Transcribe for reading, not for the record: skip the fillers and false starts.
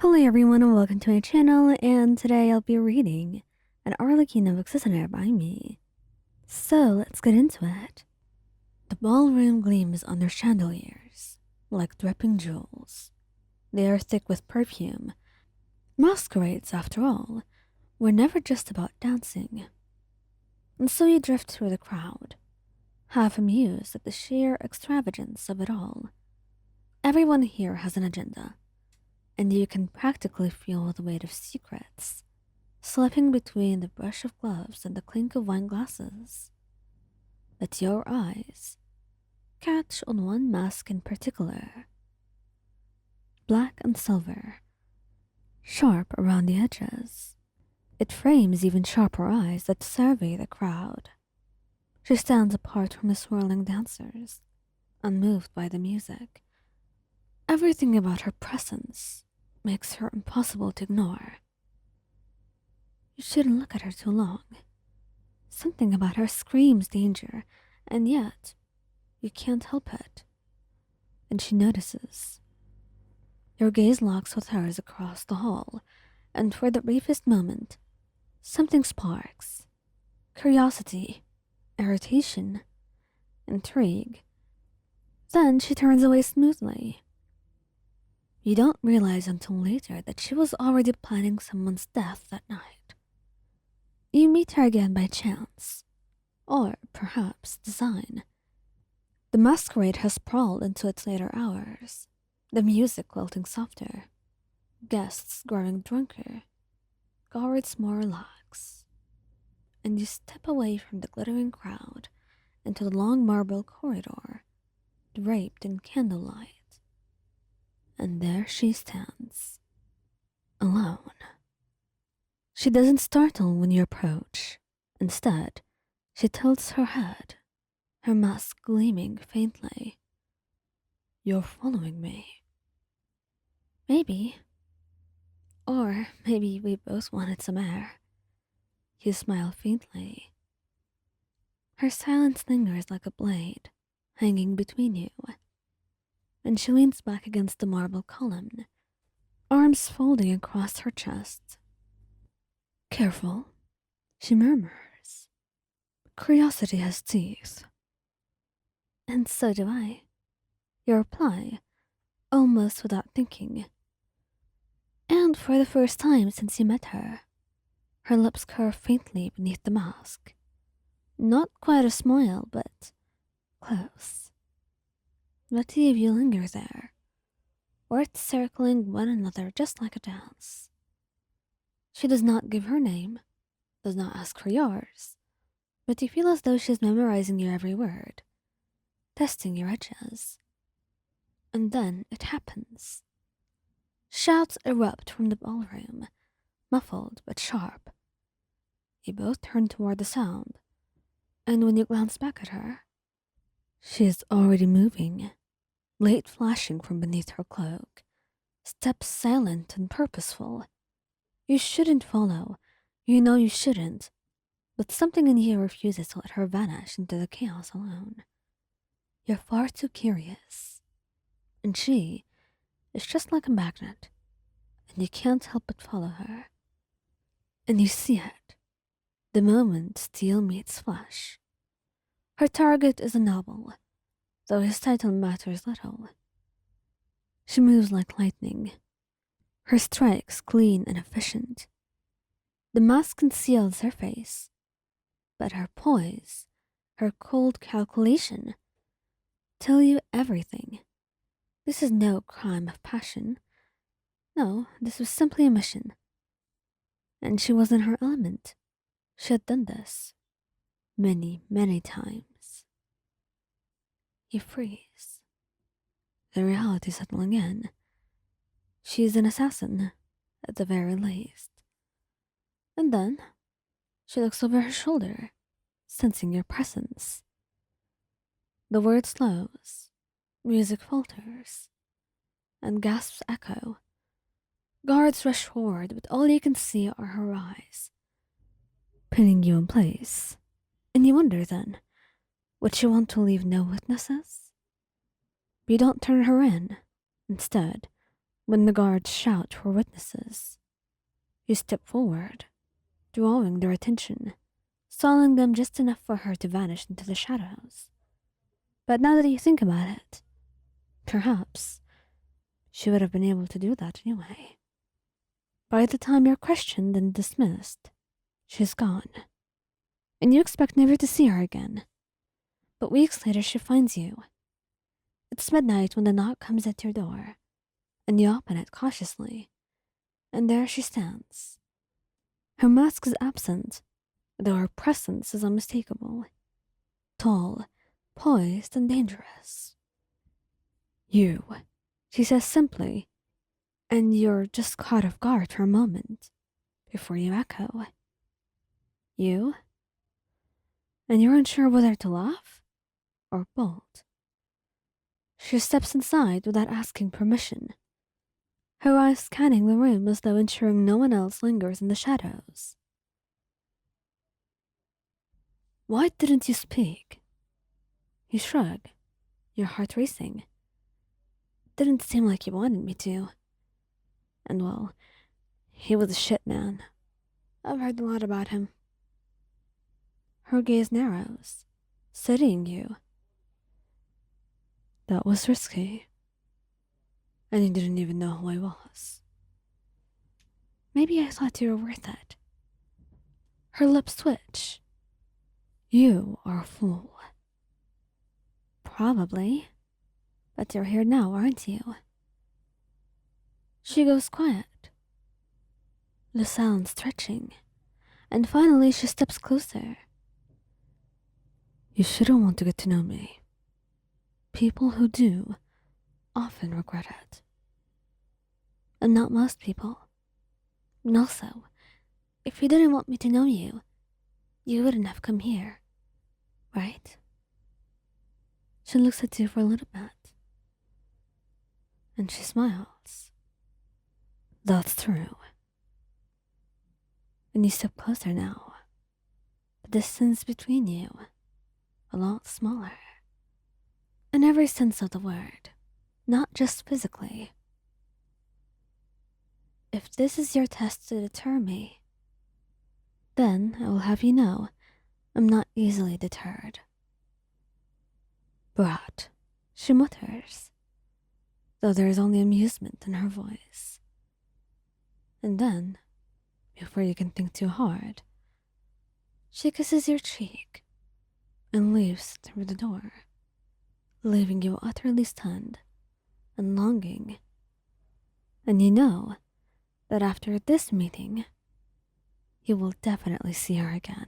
Hello everyone and welcome to my channel, and today I'll be reading an Arlecchino Listener by me. So let's get into it. The ballroom gleams under chandeliers, like dripping jewels. They are thick with perfume. Masquerades, after all, were never just about dancing. And so you drift through the crowd, half amused at the sheer extravagance of it all. Everyone here has an agenda, and you can practically feel the weight of secrets slipping between the brush of gloves and the clink of wine glasses. But your eyes catch on one mask in particular, black and silver, sharp around the edges. It frames even sharper eyes that survey the crowd. She stands apart from the swirling dancers, unmoved by the music. Everything about her presence makes her impossible to ignore. You shouldn't look at her too long. Something about her screams danger, and yet you can't help it. And she notices. Your gaze locks with hers across the hall, and for the briefest moment, something sparks. Curiosity, irritation, intrigue. Then she turns away smoothly. You don't realize until later that she was already planning someone's death that night. You meet her again by chance, or perhaps design. The masquerade has sprawled into its later hours, the music lilting softer, guests growing drunker, guards more relaxed, and you step away from the glittering crowd into the long marble corridor, draped in candlelight. And there she stands, alone. She doesn't startle when you approach. Instead, she tilts her head, her mask gleaming faintly. You're following me. Maybe. Or maybe we both wanted some air. You smile faintly. Her silence lingers like a blade, hanging between you. And she leans back against the marble column, arms folding across her chest. Careful, she murmurs. Curiosity has teeth. And so do I. You reply, almost without thinking. And for the first time since you met her, her lips curve faintly beneath the mask. Not quite a smile, but close. The two of you linger there, words circling one another just like a dance. She does not give her name, does not ask for yours, but you feel as though she's memorizing your every word, testing your edges. And then it happens. Shouts erupt from the ballroom, muffled but sharp. You both turn toward the sound, and when you glance back at her, she is already moving, light flashing from beneath her cloak, steps silent and purposeful. You shouldn't follow, you know you shouldn't, but something in you refuses to let her vanish into the chaos alone. You're far too curious, and she is just like a magnet, and you can't help but follow her. And you see it, the moment steel meets flesh. Her target is a noble, though his title matters little. She moves like lightning, her strikes clean and efficient. The mask conceals her face, but her poise, her cold calculation, tell you everything. This is no crime of passion. No, this was simply a mission. And she was in her element. She had done this many, many times. You freeze, the reality settling in. She is an assassin, at the very least. And then she looks over her shoulder, sensing your presence. The word slows, music falters, and gasps echo. Guards rush forward, but all you can see are her eyes, pinning you in place. And you wonder then, would she want to leave no witnesses? But you don't turn her in. Instead, When the guards shout for witnesses, you step forward, drawing their attention, stalling them just enough for her to vanish into the shadows. But now that you think about it, perhaps she would have been able to do that anyway. By the time you're questioned and dismissed, she's gone, and you expect never to see her again. But weeks later, she finds you. It's midnight when the knock comes at your door, and you open it cautiously, and there she stands. Her mask is absent, though her presence is unmistakable. Tall, poised, and dangerous. You, she says simply, and you're just caught off guard for a moment before you echo. You? And you're unsure whether to laugh or bolt. She steps inside without asking permission, her eyes scanning the room as though ensuring no one else lingers in the shadows. Why didn't you speak? You shrug, your heart racing. Didn't seem like you wanted me to. And well, he was a shit man. I've heard a lot about him. Her gaze narrows, studying you. That was risky. And you didn't even know who I was. Maybe I thought you were worth it. Her lips twitch. You are a fool. Probably. But you're here now, aren't you? She goes quiet, the silence stretching, and finally she steps closer. You shouldn't want to get to know me. People who do often regret it. And not most people. And also, if you didn't want me to know you, you wouldn't have come here, right? She looks at you for a little bit, and she smiles. That's true. And you step closer now. The distance between you, a lot smaller. In every sense of the word, not just physically. If this is your test to deter me, then I will have you know I'm not easily deterred. Brat, she mutters, though there is only amusement in her voice. And then, before you can think too hard, she kisses your cheek and leaves through the door, leaving you utterly stunned and longing. And you know that after this meeting, you will definitely see her again.